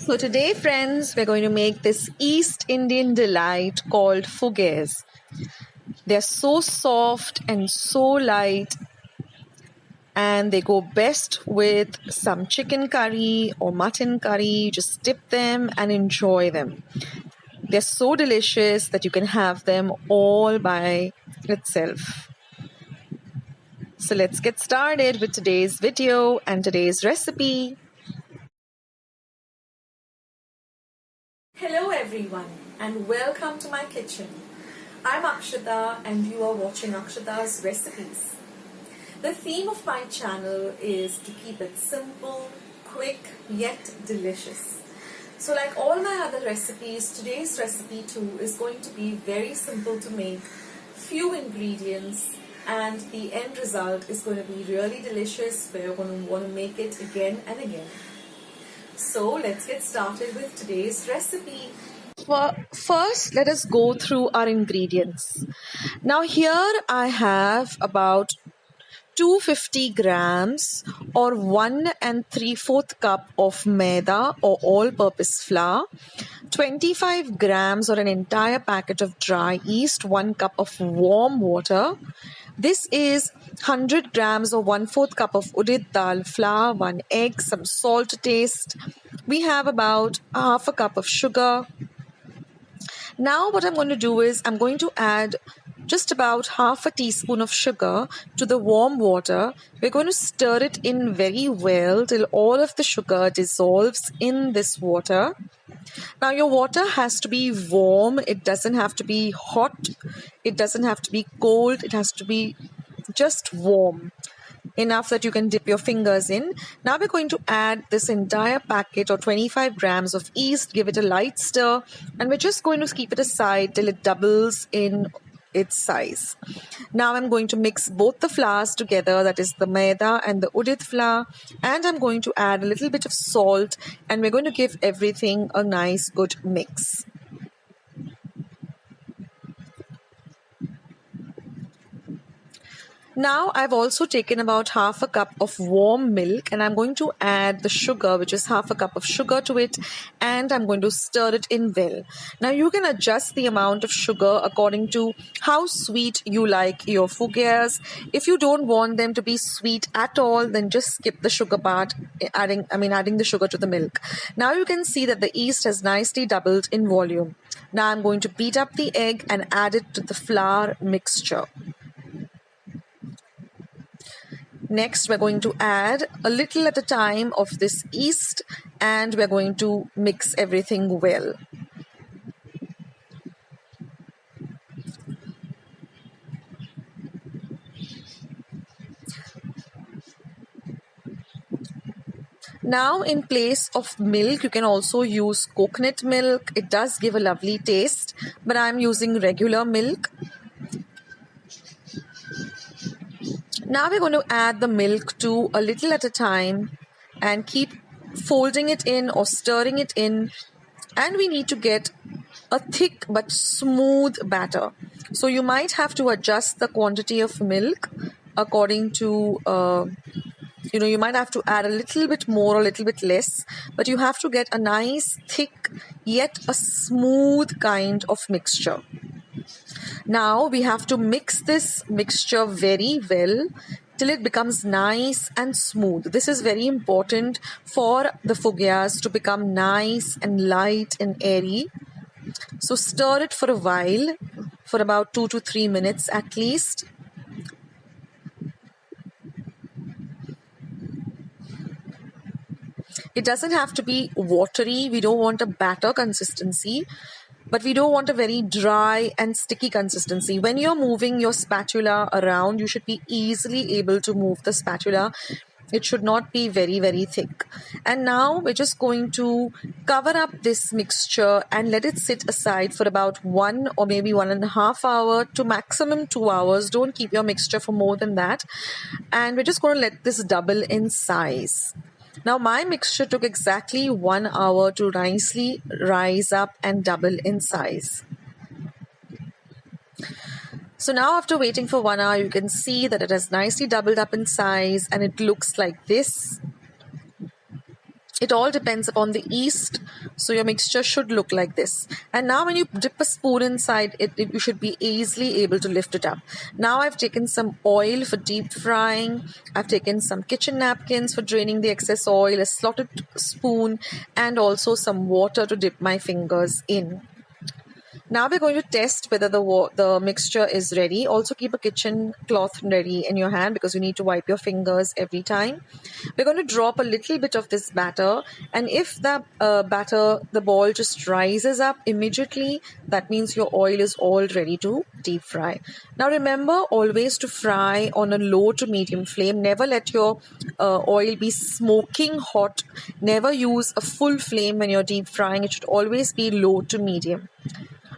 So today, friends, we're going to make this East Indian delight called Fugias. They're so soft and so light, and they go best with some chicken curry or mutton curry. Just dip them and enjoy them. They're so delicious that you can have them all by itself. So let's get started with today's video and today's recipe. Hello everyone and welcome to my kitchen. I'm Akshata and you are watching Akshata's recipes. The theme of my channel is to keep it simple, quick yet delicious. So like all my other recipes, today's recipe too is going to be very simple to make, few ingredients, and the end result is going to be really delicious where you're going to want to make it again and again. So let's get started with today's recipe. First, let us go through our ingredients. Now here I have about 250 grams or 1 3/4 cup of maida or all-purpose flour, 25 grams or an entire packet of dry yeast, 1 cup of warm water. This is 100 grams or 1/4 cup of udid dal flour, 1 egg, some salt to taste. We have about half a cup of sugar. Now what I'm going to do is I'm going to add just about half a teaspoon of sugar to the warm water. We're going to stir it in very well till all of the sugar dissolves in this water. Now your water has to be warm. It doesn't have to be hot. It doesn't have to be cold. It has to be just warm enough that you can dip your fingers in. Now we're going to add this entire packet or 25 grams of yeast, give it a light stir, and we're just going to keep it aside till it doubles in its size. Now I'm going to mix both the flours together, that is the maida and the udid flour, and I'm going to add a little bit of salt, and we're going to give everything a nice good mix. Now I've also taken about half a cup of warm milk and I'm going to add the sugar, which is half a cup of sugar to it, and I'm going to stir it in well. Now you can adjust the amount of sugar according to how sweet you like your Fugias. If you don't want them to be sweet at all, then just skip the sugar part, adding the sugar to the milk. Now you can see that the yeast has nicely doubled in volume. Now I'm going to beat up the egg and add it to the flour mixture. Next, we're going to add a little at a time of this yeast and we're going to mix everything well. Now, in place of milk, you can also use coconut milk. It does give a lovely taste, but I'm using regular milk. Now we're going to add the milk to a little at a time and keep folding it in or stirring it in, and we need to get a thick but smooth batter. So you might have to adjust the quantity of milk according to you might have to add a little bit more or a little bit less, but you have to get a nice thick yet a smooth kind of mixture. Now we have to mix this mixture very well till it becomes nice and smooth. This is very important for the Fugias to become nice and light and airy. So stir it for a while, for about 2 to 3 minutes at least. It doesn't have to be watery. We don't want a batter consistency, but we don't want a very dry and sticky consistency. When you're moving your spatula around, you should be easily able to move the spatula. It should not be very, very thick. And now we're just going to cover up this mixture and let it sit aside for about 1 or maybe 1.5 hours to maximum 2 hours. Don't keep your mixture for more than that. And we're just going to let this double in size. Now my mixture took exactly 1 hour to nicely rise up and double in size. So now after waiting for 1 hour, you can see that it has nicely doubled up in size and it looks like this. It all depends upon the yeast, so your mixture should look like this. And now when you dip a spoon inside it, you should be easily able to lift it up. Now I've taken some oil for deep frying. I've taken some kitchen napkins for draining the excess oil, a slotted spoon, and also some water to dip my fingers in. Now we're going to test whether the mixture is ready. Also keep a kitchen cloth ready in your hand because you need to wipe your fingers every time. We're going to drop a little bit of this batter, and if the the ball just rises up immediately, that means your oil is all ready to deep fry. Now remember always to fry on a low to medium flame. Never let your oil be smoking hot. Never use a full flame when you're deep frying. It should always be low to medium.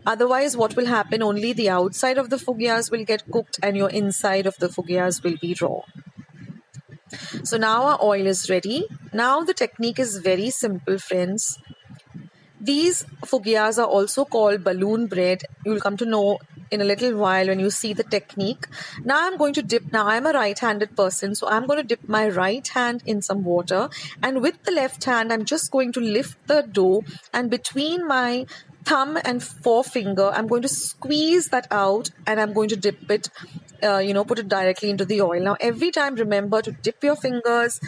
Otherwise, what will happen? Only the outside of the Fugias will get cooked and your inside of the Fugias will be raw. So now our oil is ready. Now the technique is very simple, friends. These Fugias are also called balloon bread. You'll come to know in a little while when you see the technique. Now I'm going to dip. Now I'm a right-handed person, so I'm going to dip my right hand in some water, and with the left hand I'm just going to lift the dough, and between my thumb and forefinger I'm going to squeeze that out, and I'm going to dip it, put it directly into the oil. Now every time remember to dip your fingers,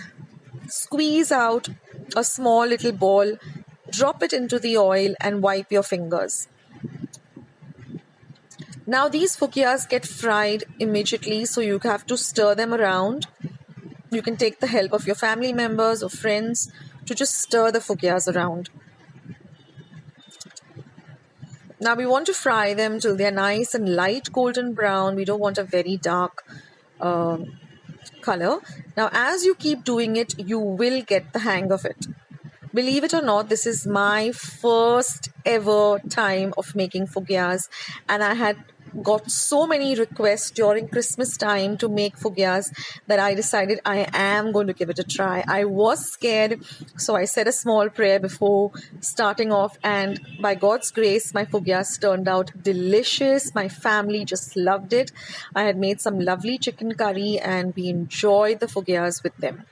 squeeze out a small little ball, drop it into the oil and wipe your fingers. Now these Fugias get fried immediately, so you have to stir them around. You can take the help of your family members or friends to just stir the Fugias around. Now we want to fry them till they're nice and light golden brown. We don't want a very dark color. Now as you keep doing it, you will get the hang of it. Believe it or not, this is my first ever time of making Fugias, and I had got so many requests during Christmas time to make Fugias that I decided I am going to give it a try. I was scared, so I said a small prayer before starting off, and by God's grace, my Fugias turned out delicious. My family just loved it. I had made some lovely chicken curry and we enjoyed the Fugias with them.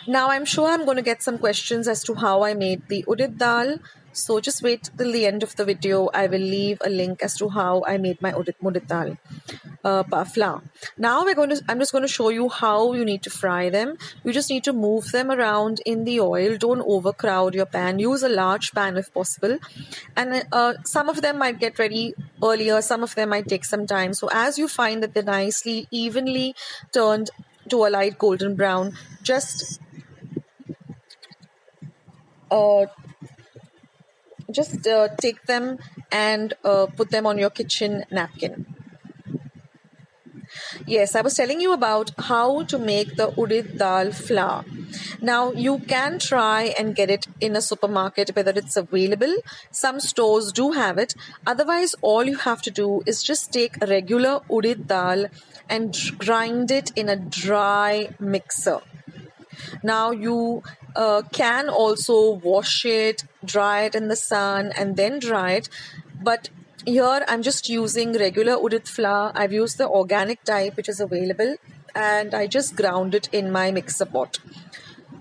Now I'm sure I'm going to get some questions as to how I made the udid dal. So just wait till the end of the video. I will leave a link as to how I made my udid dal flour. Now I'm just going to show you how you need to fry them. You just need to move them around in the oil. Don't overcrowd your pan. Use a large pan if possible. And some of them might get ready earlier. Some of them might take some time. So as you find that they're nicely, evenly turned to a light golden brown, just take them and put them on your kitchen napkin. Yes, I was telling you about how to make the udid dal flour. Now, you can try and get it in a supermarket, whether it's available. Some stores do have it. Otherwise, all you have to do is just take a regular udid dal and grind it in a dry mixer. Now, you can also wash it, dry it in the sun, and then dry it. But here I'm just using regular udid flour. I've used the organic type which is available, and I just ground it in my mixer pot.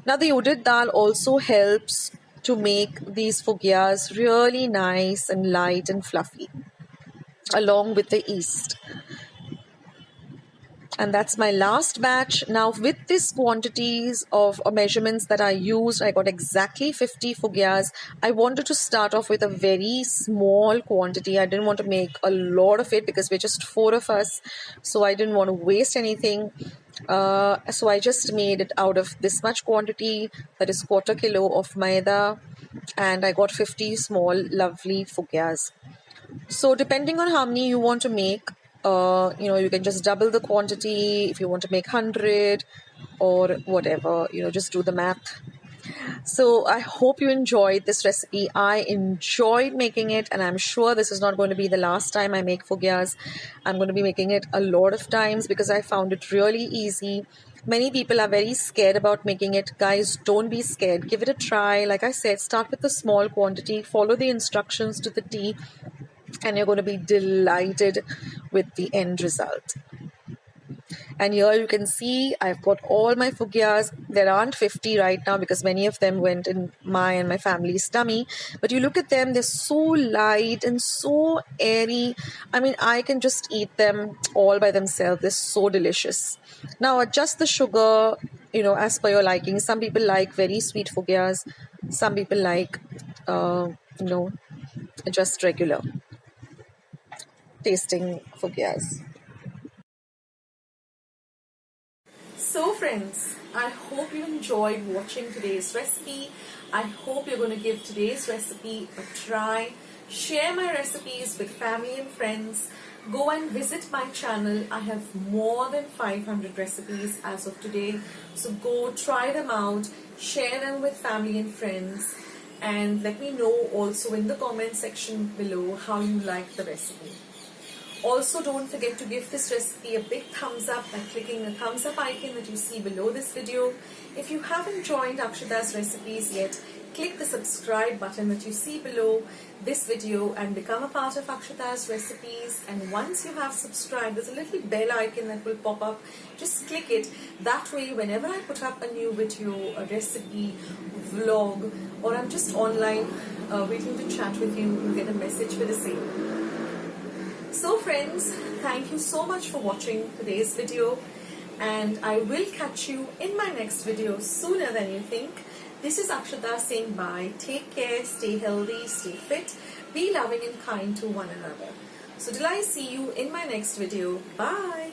Now the udid dal also helps to make these Fugias really nice and light and fluffy along with the yeast. And that's my last batch. Now with these quantities of measurements that I used, I got exactly 50 Fugias. I wanted to start off with a very small quantity. I didn't want to make a lot of it because we're just 4 of us, so I didn't want to waste anything. So I just made it out of this much quantity, that is 1/4 kilo of maida, and I got 50 small lovely Fugias. So depending on how many you want to make, you can just double the quantity if you want to make 100 or whatever, just do the math. So I hope you enjoyed this recipe. I enjoyed making it, and I'm sure this is not going to be the last time I make Fugias. I'm going to be making it a lot of times because I found it really easy. Many people are very scared about making it. Guys, don't be scared. Give it a try. Like I said, start with a small quantity, follow the instructions to the T, and you're going to be delighted with the end result. And here you can see I've got all my Fugias. There aren't 50 right now because many of them went in my and my family's tummy. But you look at them, they're so light and so airy. I mean, I can just eat them all by themselves. They're so delicious. Now adjust the sugar, as per your liking. Some people like very sweet Fugias. Some people like, you know, just regular tasting Fugias. So friends, I hope you enjoyed watching today's recipe. I hope you're going to give today's recipe a try. Share my recipes with family and friends. Go and visit my channel. I have more than 500 recipes as of today. So go try them out, share them with family and friends, and let me know also in the comment section below how you like the recipe. Also, don't forget to give this recipe a big thumbs up by clicking the thumbs up icon that you see below this video. If you haven't joined Akshata's recipes yet, click the subscribe button that you see below this video and become a part of Akshata's recipes. And once you have subscribed, there's a little bell icon that will pop up. Just click it. That way, whenever I put up a new video, a recipe, vlog, or I'm just online waiting to chat with you, you'll get a message for the same. So friends, thank you so much for watching today's video, and I will catch you in my next video sooner than you think. This is Akshata saying bye. Take care, stay healthy, stay fit, be loving and kind to one another. So till I see you in my next video, bye.